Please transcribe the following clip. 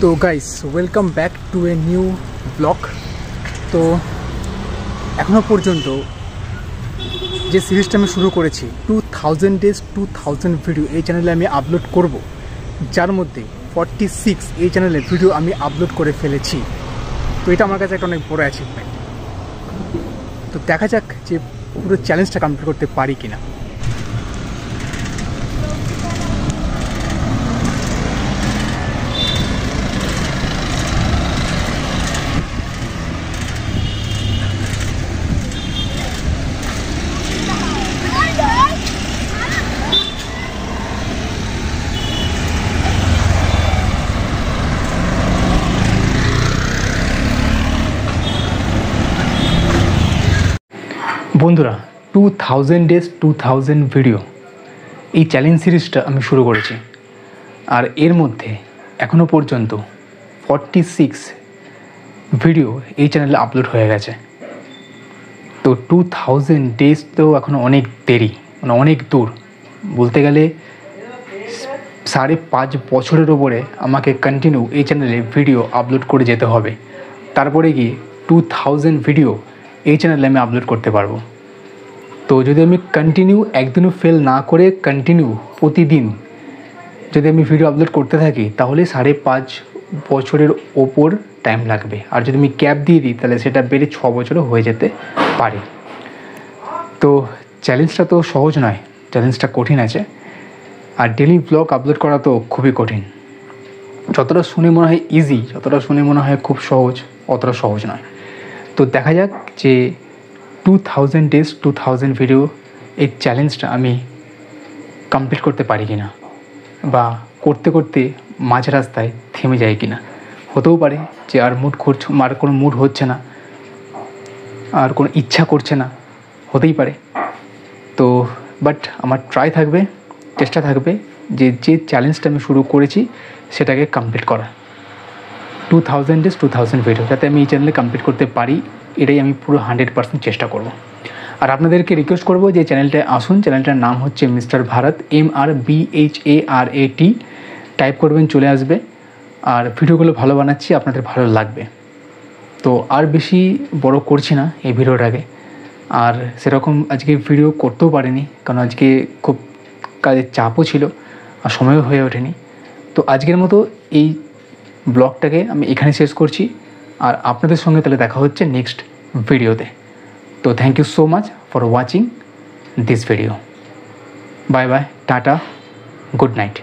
তো guys welcome back to a new blog. তো এখনও পর্যন্ত যে সিরিজটা আমি শুরু করেছি 2000 ডেজ 2000 ভিডিও এই চ্যানেলে আমি আপলোড করব, যার মধ্যে 46 এই চ্যানেলে ভিডিও আমি আপলোড করে ফেলেছি। তো এটা আমার কাছে একটা অনেক বড় অ্যাচিভমেন্ট। তো দেখা যাক যে পুরো চ্যালেঞ্জটা কমপ্লিট করতে পারি কিনা। বন্ধুরা, 2000 ডেজ 2000 ভিডিও এই চ্যালেঞ্জ সিরিজটা আমি শুরু করেছি, আর এর মধ্যে এখনও পর্যন্ত 46 ভিডিও এই চ্যানেলে আপলোড হয়ে গেছে। তো 2000 ডেজ তো এখনও অনেক দেরি, মানে অনেক দূর। বলতে গেলে 5.5 বছরের ওপরে আমাকে কন্টিনিউ এই চ্যানেলে ভিডিও আপলোড করে যেতে হবে, তারপরে গিয়ে 2000 ভিডিও এই চ্যানেলে আমি আপলোড করতে পারবো। তো যদি আমি কন্টিনিউ একদিনও ফেল না করে কন্টিনিউ প্রতিদিন যদি আমি ভিডিও আপলোড করতে থাকি, তাহলে 5.5 বছরের ওপর টাইম লাগবে। আর যদি আমি গ্যাপ দিয়ে দিই, তাহলে সেটা বেড়ে 6 বছরও হয়ে যেতে পারে। তো চ্যালেঞ্জটা তো সহজ নয়, চ্যালেঞ্জটা কঠিন আছে। আর ডেলি ব্লগ আপলোড করা তো খুবই কঠিন। যতটা শুনে মনে হয় ইজি, যতটা শুনে মনে হয় খুব সহজ, অতটা সহজ নয়। তো দেখা যাক যে 2000 ডেজ 2000 ভিডিও এই চ্যালেঞ্জটা আমি কমপ্লিট করতে পারি কিনা, বা করতে করতে মাঝ রাস্তায় থেমে যায় কিনা। হতেও পারে যে আর কোনো মুড হচ্ছে না, আর কোনো ইচ্ছা করছে না, হতেই পারে। তো বাট আমার ট্রাই থাকবে, চেষ্টা থাকবে যে চ্যালেঞ্জটা আমি শুরু করেছি সেটাকে কমপ্লিট করা। 2000 ডেজ 2000 ভিডিও যাতে আমি এই চ্যানেলে কমপ্লিট করতে পারি, এটাই আমি পুরো 100% চেষ্টা করব। আর আপনাদেরকে রিকোয়েস্ট করব যে চ্যানেলটায় আসুন। চ্যানেলটার নাম হচ্ছে মিস্টার ভারত, MRBHARAT। টাইপ করবেন, চলে আসবে। আর ভিডিওগুলো ভালো বানাচ্ছি, আপনাদের ভালো লাগবে। তো আর বেশি বড় করছি না এই ভিডিওটাকে। আর সেরকম আজকে ভিডিও করতেও পারিনি, কারণ আজকে খুব কাজের চাপও ছিল আর সময়ও হয়ে ওঠেনি। তো আজকের মতো এই ব্লগটাকে আমি এখানে শেষ করছি, আর আপনাদের সঙ্গে তাহলে দেখা হচ্ছে নেক্সট ভিডিওতে। তো thank you so much for watching this video. Bye bye, tata, good night.